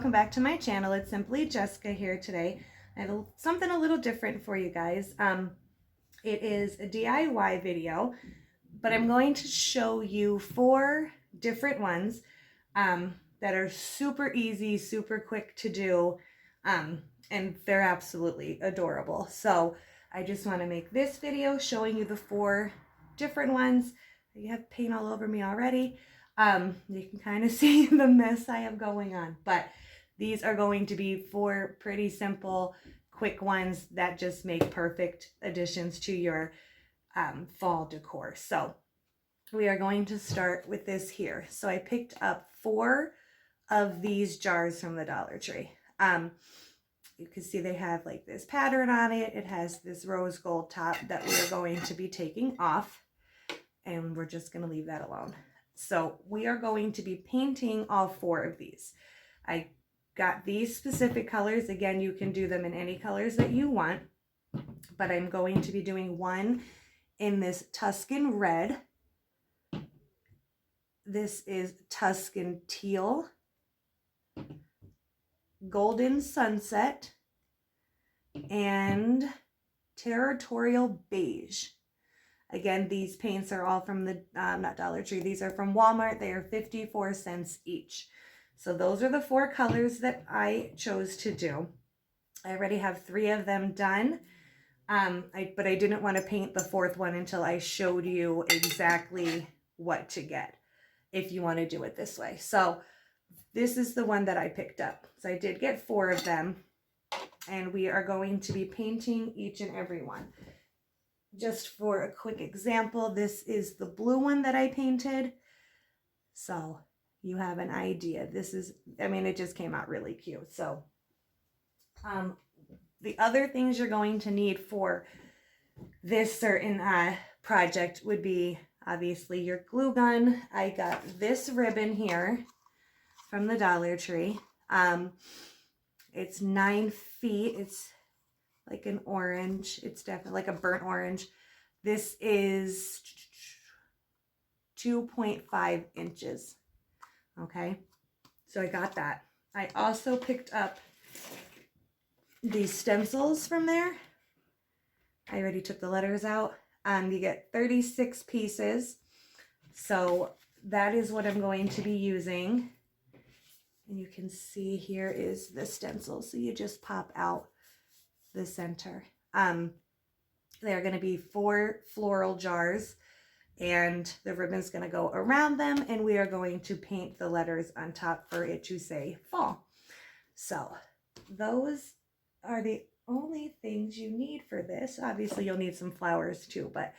welcome back to my channel. It's Simply Jessica here today. I have something a little different for you guys. It is a DIY video, but I'm going to show you 4 different ones that are super easy, super quick to do, and they're absolutely adorable. So I just want to make this video showing you the 4 different ones. You have paint all over me already. You can kind of see the mess I have going on, but these are going to be 4 pretty simple, quick ones that just make perfect additions to your fall decor. So we are going to start with this here. So I picked up 4 of these jars from the Dollar Tree. You can see they have like this pattern on it. It has this rose gold top that we are going to be taking off, and we're just going to leave that alone. So we are going to be painting all 4 of these. I got these specific colors. Again, you can do them in any colors that you want, but I'm going to be doing one in this Tuscan red. This is Tuscan teal, golden sunset, and territorial beige. Again, these paints are all from the, not Dollar Tree, these are from Walmart. They are 54 cents each. So those are the 4 colors that I chose to do. I already have 3 of them done, but I didn't want to paint the 4th one until I showed you exactly what to get if you want to do it this way. So this is the one that I picked up. So I did get 4 of them, and we are going to be painting each and every one. Just for a quick example, this is the blue one that I painted. So you have an idea. This is, I mean, it just came out really cute. So the other things you're going to need for this certain project would be obviously your glue gun. I got this ribbon here from the Dollar Tree. It's 9 feet. It's like an orange. It's definitely like a burnt orange. This is 2.5 inches. Okay, so I got that. I also picked up these stencils from there. I already took the letters out. You get 36 pieces. So that is what I'm going to be using. And you can see here is the stencil. So you just pop out the center. They are going to be 4 floral jars, and the ribbon's going to go around them, and we are going to paint the letters on top for it to say fall. So those are the only things you need for this. Obviously you'll need some flowers too, but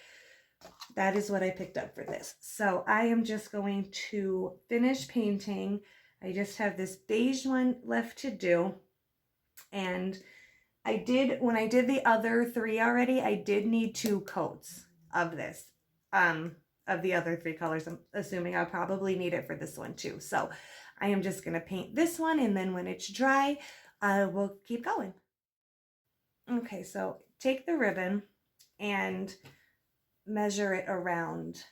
that is what I picked up for this. So I am just going to finish painting. I just have this beige one left to do, and when I did the other 3 already, I did need 2 coats of this, of the other 3 colors. I'm assuming I'll probably need it for this one too. So I am just going to paint this one, and then when it's dry, we'll keep going. Okay, so take the ribbon and measure it around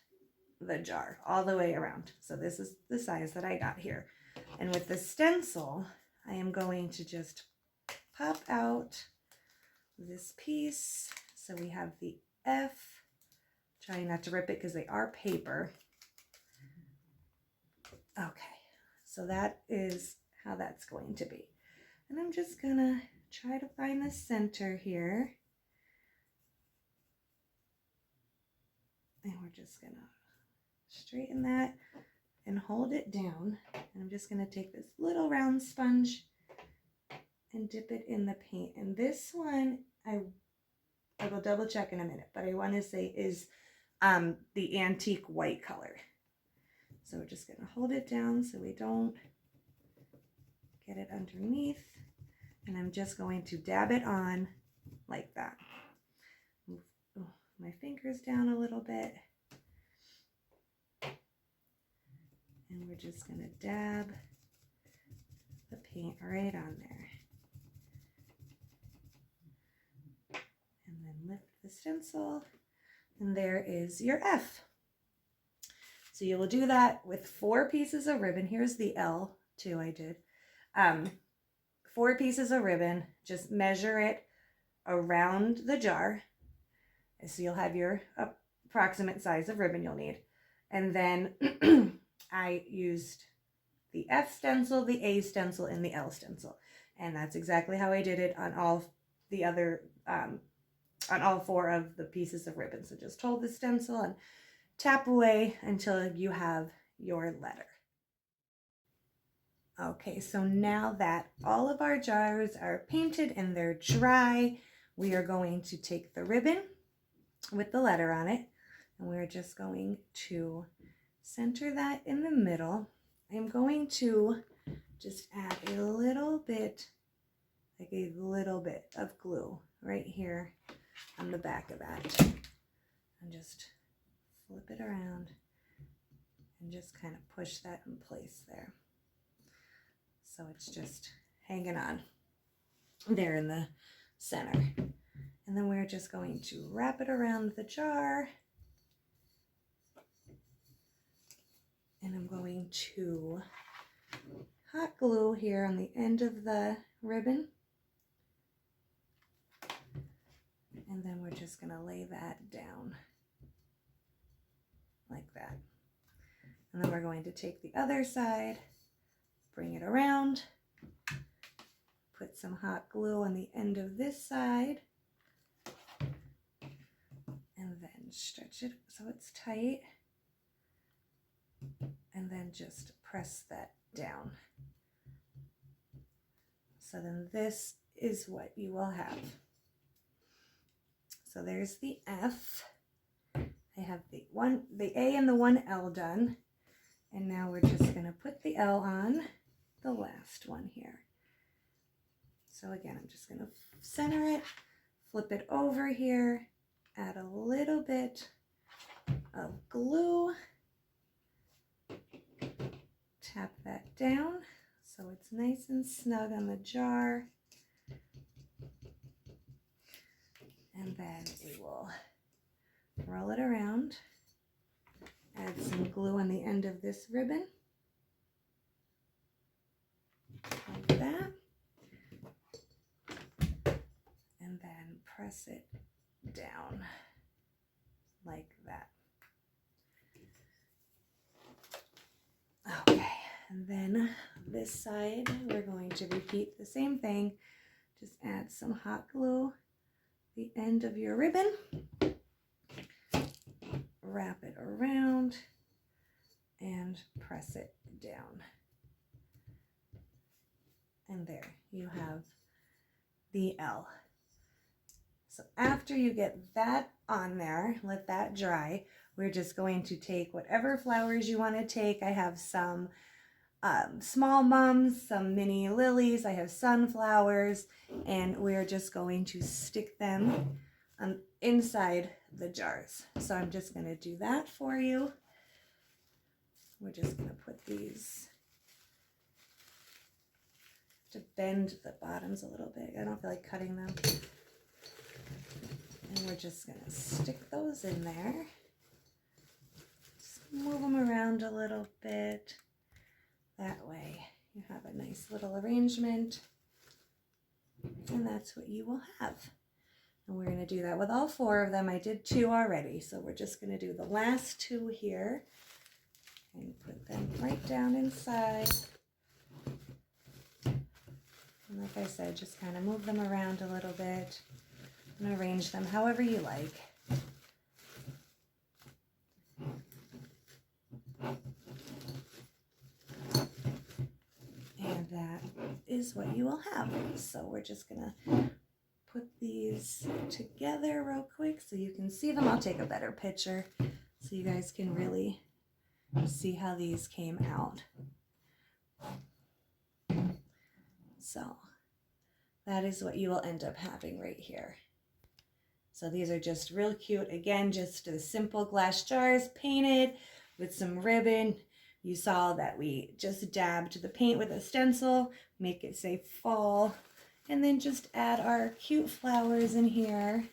the jar, all the way around. So this is the size that I got here. And with the stencil, I am going to just pop out this piece. So we have the F. Trying not to rip it because they are paper. Okay, so that is how that's going to be. And I'm just gonna try to find the center here. And we're just gonna straighten that and hold it down. And I'm just gonna take this little round sponge and dip it in the paint. And this one, I will double check in a minute, but I want to say is the antique white color. So we're just going to hold it down so we don't get it underneath. And I'm just going to dab it on like that. Move my fingers down a little bit. And we're just going to dab the paint right on there. And then lift the stencil, and there is your F. So you will do that with 4 pieces of ribbon. Here's the L too I did. 4 pieces of ribbon, just measure it around the jar. So you'll have your approximate size of ribbon you'll need. And then I used the F stencil, the A stencil, and the L stencil. And that's exactly how I did it on all the other, on all 4 of the pieces of ribbon. So just hold the stencil and tap away until you have your letter. Okay, so now that all of our jars are painted and they're dry, we are going to take the ribbon with the letter on it, and we're just going to center that in the middle. I'm going to just add a little bit, like a little bit of glue right here on the back of that, and just flip it around and just kind of push that in place there. So it's just hanging on there in the center. And then we're just going to wrap it around the jar. And I'm going to hot glue here on the end of the ribbon. And then we're just going to lay that down like that. And then we're going to take the other side, bring it around, put some hot glue on the end of this side, and then stretch it so it's tight, and then just press that down. So then this is what you will have. So there's the F. I have the A and the 1L done. And now we're just going to put the L on the last one here. So again, I'm just going to center it, flip it over here, add a little bit of glue, tap that down so it's nice and snug on the jar. And then we will roll it around, add some glue on the end of this ribbon, like that, and then press it down like that. Okay, and then this side, we're going to repeat the same thing. Just add some hot glue the end of your ribbon, wrap it around, and press it down. And there you have the L. So after you get that on there, let that dry, we're just going to take whatever flowers you want to take. I have some small mums, some mini lilies, I have sunflowers, and we're just going to stick them inside the jars. So I'm just going to do that for you. We're just going to put these to bend the bottoms a little bit. I don't feel like cutting them. And we're just going to stick those in there. Just move them around a little bit. That way you have a nice little arrangement. And that's what you will have. And we're going to do that with all 4 of them. I did 2 already, so we're just going to do the last 2 here and put them right down inside. And like I said, just kind of move them around a little bit and arrange them however you like. And that is what you will have. So we're just going to put these together real quick so you can see them. I'll take a better picture so you guys can really see how these came out. So that is what you will end up having right here. So these are just real cute. Again, just the simple glass jars painted with some ribbon. You saw that we just dabbed the paint with a stencil, make it say fall, and then just add our cute flowers in here.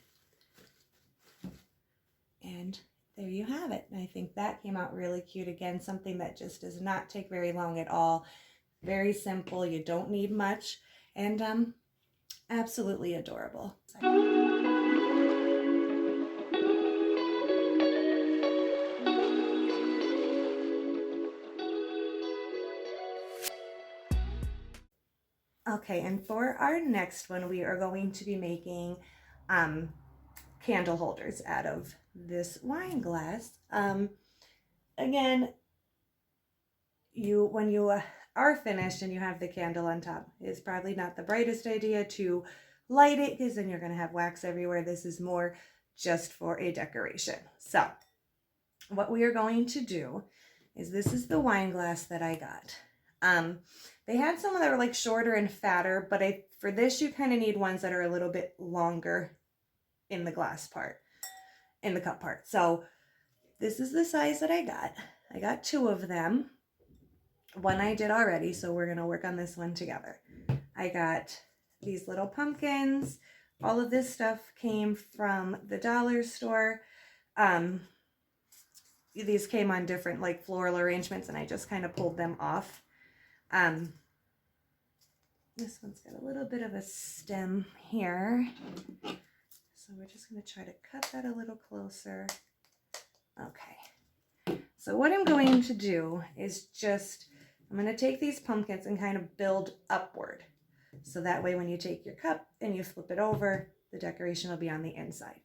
And there you have it. And I think that came out really cute. Again, something that just does not take very long at all. Very simple. You don't need much. and absolutely adorable. Okay, and for our next one, we are going to be making candle holders out of this wine glass. Again, when you are finished and you have the candle on top, it's probably not the brightest idea to light it because then you're going to have wax everywhere. This is more just for a decoration. So what we are going to do is, this is the wine glass that I got. They had some that were like shorter and fatter, but for this you kind of need ones that are a little bit longer in the glass part, in the cup part. So this is the size that I got. I got 2 of them. One I did already, so we're gonna work on this one together. I got these little pumpkins. All of this stuff came from the dollar store. These came on different like floral arrangements, and I just kind of pulled them off. This one's got a little bit of a stem here, so we're just going to try to cut that a little closer. Okay, so what I'm going to do is I'm going to take these pumpkins and kind of build upward, so that way when you take your cup and you flip it over, the decoration will be on the inside.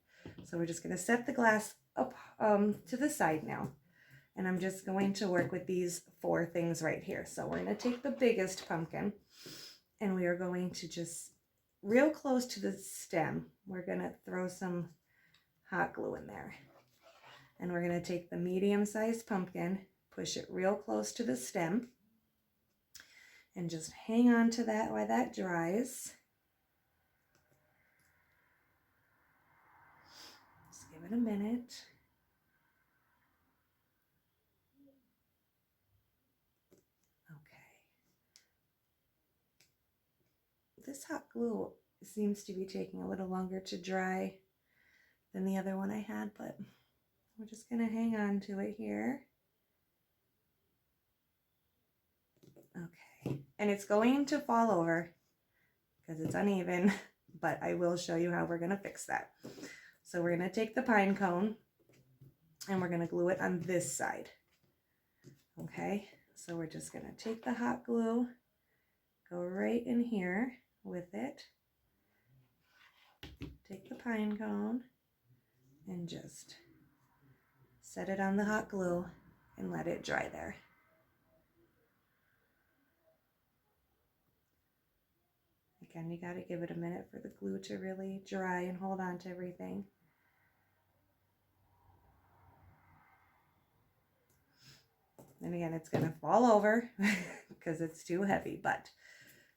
So we're just going to set the glass up to the side now, and I'm just going to work with these 4 things right here. So we're going to take the biggest pumpkin, and we are going to just real close to the stem, we're going to throw some hot glue in there. And we're going to take the medium-sized pumpkin, push it real close to the stem, and just hang on to that while that dries. Just give it a minute. This hot glue seems to be taking a little longer to dry than the other one I had, but we're just going to hang on to it here. Okay, and it's going to fall over because it's uneven, but I will show you how we're going to fix that. So we're going to take the pine cone and we're going to glue it on this side. Okay, so we're just going to take the hot glue, go right in here with it, take the pine cone and just set it on the hot glue and let it dry there. Again, you got to give it a minute for the glue to really dry and hold on to everything. And again, it's going to fall over because it's too heavy,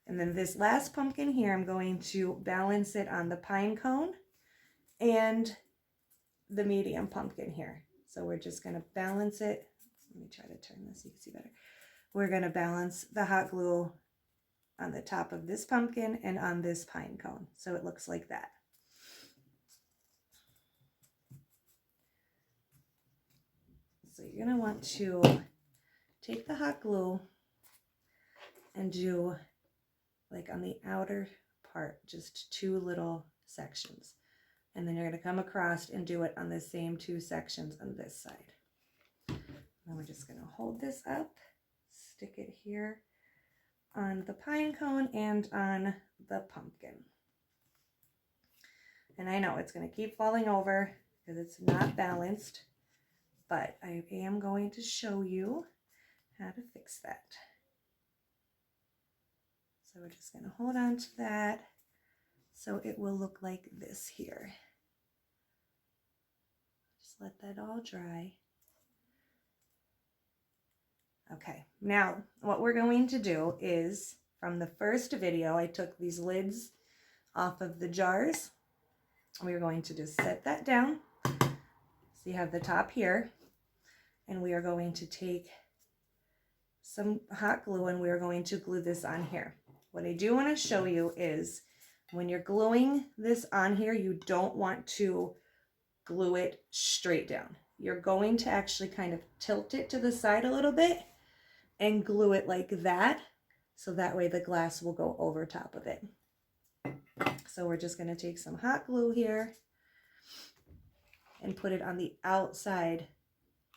and then this last pumpkin here, I'm going to balance it on the pine cone and the medium pumpkin here. So we're just going to balance it. Let me try to turn this so you can see better. We're going to balance the hot glue on the top of this pumpkin and on this pine cone. So it looks like that. So you're going to want to take the hot glue and do, like on the outer part, just 2 little sections. And then you're going to come across and do it on the same 2 sections on this side. Then we're just going to hold this up, stick it here on the pine cone and on the pumpkin. And I know it's going to keep falling over because it's not balanced, but I am going to show you how to fix that. So we're just going to hold on to that so it will look like this here. Just let that all dry. Okay, now what we're going to do is, from the first video, I took these lids off of the jars. We're going to just set that down. So you have the top here, and we are going to take some hot glue and we are going to glue this on here. What I do want to show you is, when you're gluing this on here, you don't want to glue it straight down. You're going to actually kind of tilt it to the side a little bit and glue it like that, so that way the glass will go over top of it. So we're just going to take some hot glue here and put it on the outside,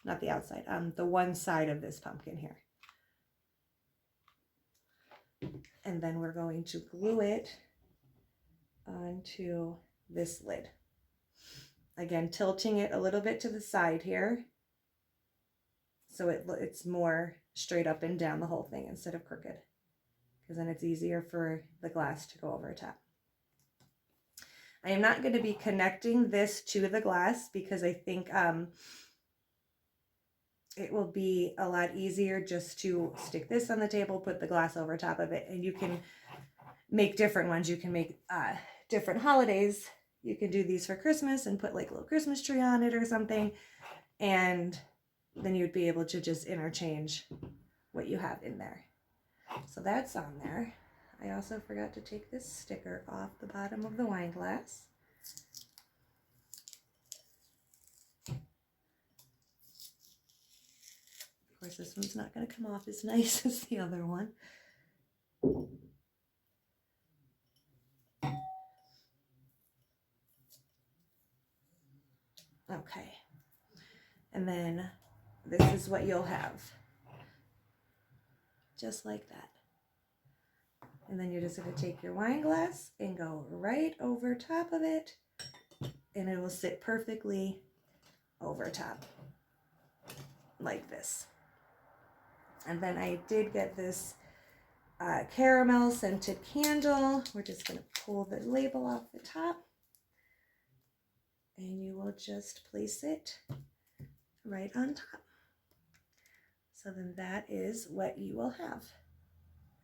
not the outside, the one side of this pumpkin here. And then we're going to glue it onto this lid. Again, tilting it a little bit to the side here, so it's more straight up and down the whole thing instead of crooked, because then it's easier for the glass to go over top. I am not going to be connecting this to the glass because I think it will be a lot easier just to stick this on the table, put the glass over top of it, and you can make different ones. You can make different holidays. You can do these for Christmas and put like a little Christmas tree on it or something, and then you'd be able to just interchange what you have in there. So that's on there. I also forgot to take this sticker off the bottom of the wine glass. Of course, this one's not going to come off as nice as the other one. Okay. And then this is what you'll have. Just like that. And then you're just going to take your wine glass and go right over top of it, and it will sit perfectly over top like this. And then I did get this caramel scented candle. We're just going to pull the label off the top, and you will just place it right on top. So then that is what you will have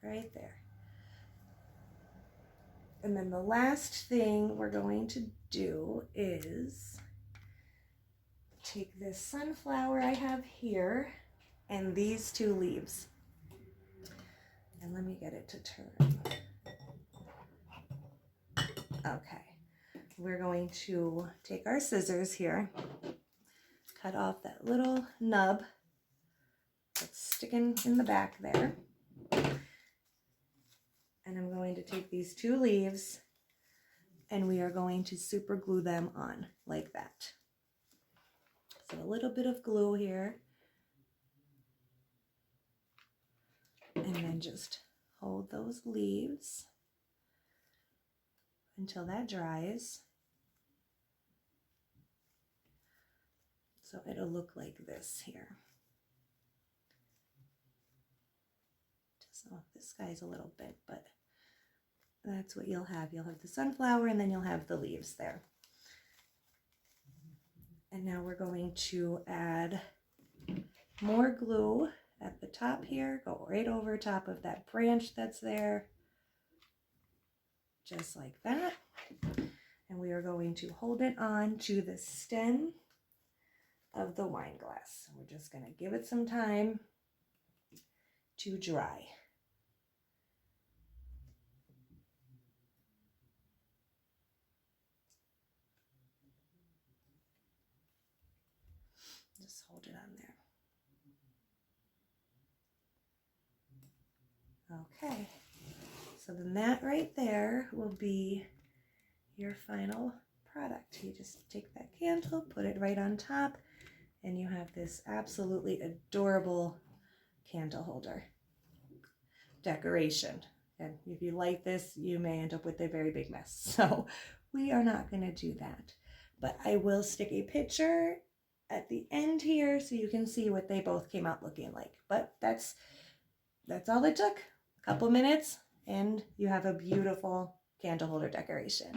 right there. And then the last thing we're going to do is take this sunflower I have here and these two leaves. And let me get it to turn. Okay. We're going to take our scissors here, cut off that little nub that's sticking in the back there. And I'm going to take these two leaves and we are going to super glue them on like that. So a little bit of glue here. And then just hold those leaves until that dries. So it'll look like this here. So this guy's a little bit, but that's what you'll have. You'll have the sunflower and then you'll have the leaves there. And now we're going to add more glue at the top here. Go right over top of that branch that's there. Just like that. And we are going to hold it on to the stem of the wine glass. We're just going to give it some time to dry. Just hold it on there. Okay, so then that right there will be your final product. You just take that candle, put it right on top, and you have this absolutely adorable candle holder decoration. And if you light this, you may end up with a very big mess. So we are not going to do that. But I will stick a picture at the end here so you can see what they both came out looking like. But that's all it took. A couple minutes and you have a beautiful candle holder decoration.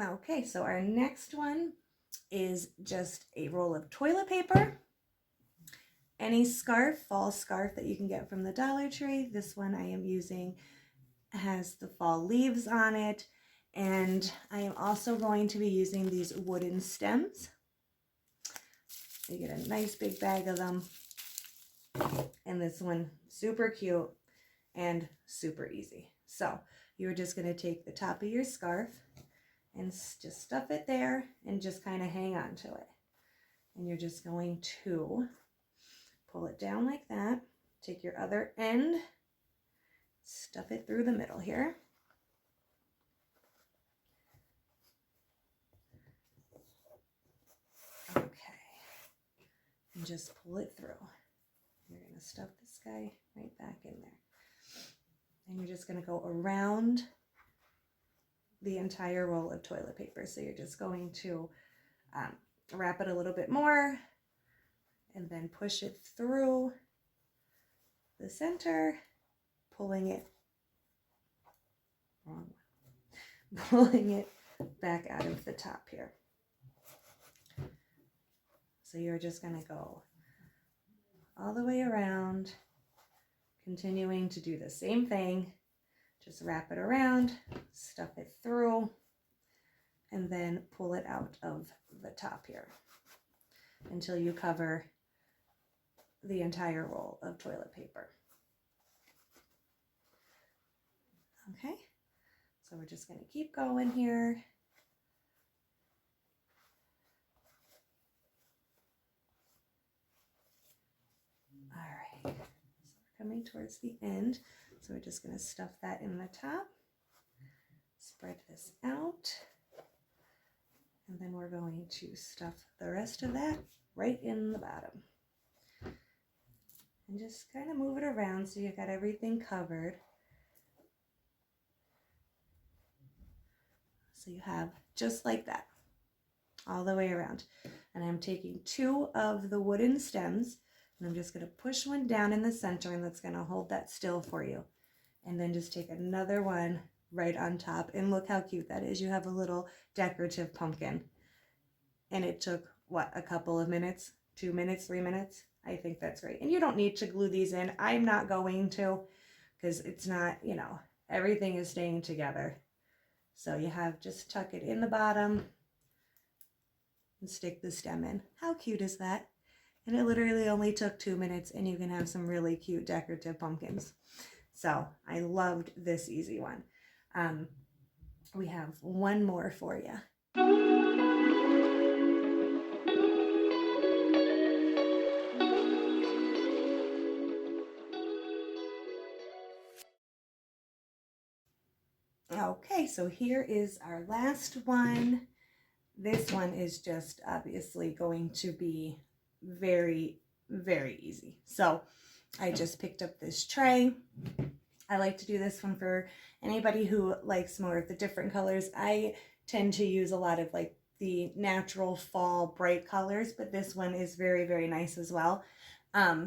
Okay, so our next one is just a roll of toilet paper. Any scarf, fall scarf that you can get from the Dollar Tree. This one I am using has the fall leaves on it. And I am also going to be using these wooden stems. You get a nice big bag of them. And this one, super cute and super easy. So you're just going to take the top of your scarf and just stuff it there and just kind of hang on to it. And you're just going to pull it down like that. Take your other end, stuff it through the middle here. Okay. And just pull it through. You're going to stuff this guy right back in there. And you're just going to go around the entire roll of toilet paper. So you're just going to wrap it a little bit more and then push it through the center, pulling it back out of the top here. So you're just going to go all the way around, continuing to do the same thing. Just wrap it around, stuff it through, and then pull it out of the top here until you cover the entire roll of toilet paper. Okay, so we're just going to keep going here. All right, so we're coming towards the end. So we're just going to stuff that in the top, spread this out, and then we're going to stuff the rest of that right in the bottom. And just kind of move it around so you've got everything covered. So you have just like that, all the way around. And I'm taking 2 of the wooden stems, and I'm just going to push one down in the center, and that's going to hold that still for you. And then just take another one right on top. And look how cute that is. You have a little decorative pumpkin. And it took, what, a couple of minutes? 2 minutes, 3 minutes? I think that's great. And you don't need to glue these in. I'm not going to, because it's not, you know, everything is staying together. So you have, just tuck it in the bottom and stick the stem in. How cute is that? And it literally only took 2 minutes, and you can have some really cute decorative pumpkins. So I loved this easy one. We have one more for you. Okay, so here is our last one. This one is just obviously going to be very, very easy. So I just picked up this tray. I like to do this one for anybody who likes more of the different colors. I tend to use a lot of like the natural fall bright colors, but this one is very, very nice as well. So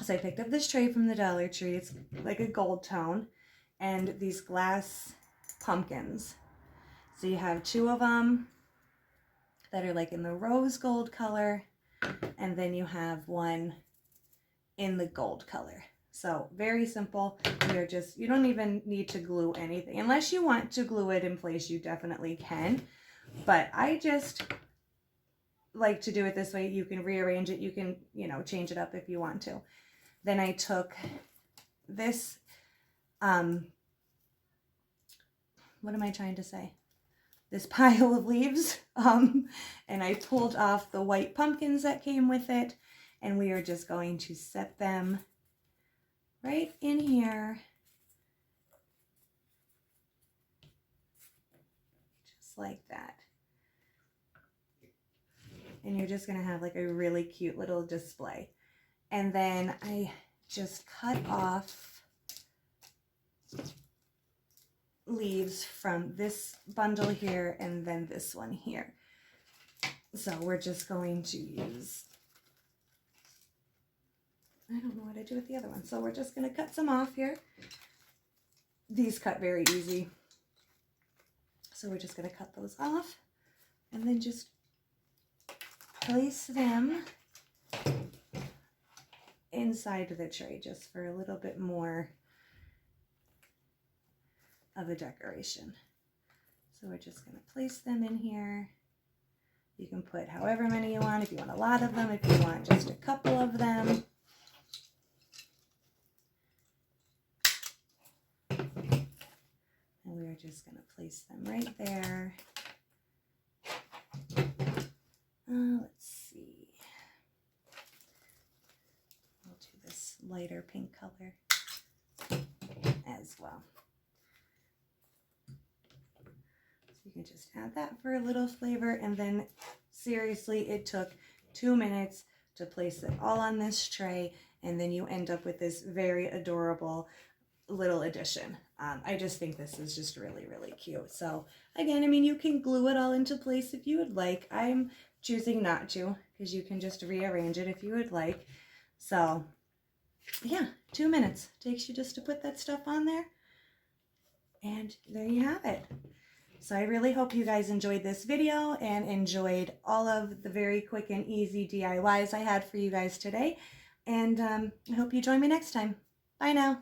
I picked up this tray from the Dollar Tree. It's like a gold tone, and these glass pumpkins. So you have 2 of them that are like in the rose gold color, and then you have one in the gold color. So very simple. You don't even need to glue anything. Unless you want to glue it in place, you definitely can. But I just like to do it this way. You can rearrange it. You can, you know, change it up if you want to. Then I took this, what am I trying to say? This pile of leaves, and I pulled off the white pumpkins that came with it, and we are just going to set them right in here, just like that. And you're just going to have like a really cute little display. And then I just cut off leaves from this bundle here and then this one here. So we're just going to use, I don't know what I do with the other one. So we're just going to cut some off here. These cut very easy. So we're just going to cut those off and then just place them inside the tray just for a little bit more of a decoration. So we're just going to place them in here. You can put however many you want, if you want a lot of them, if you want just a couple of them. just going to place them right there. Let's see. We'll do this lighter pink color as well. So you can just add that for a little flavor, and then seriously, it took 2 minutes to place it all on this tray, and then you end up with this very adorable little addition. I just think this is just really, really cute. So again, I mean, you can glue it all into place if you would like. I'm choosing not to, because you can just rearrange it if you would like. So yeah, 2 minutes takes you just to put that stuff on there, and there you have it. So I really hope you guys enjoyed this video and enjoyed all of the very quick and easy DIYs I had for you guys today. And I hope you join me next time. Bye now.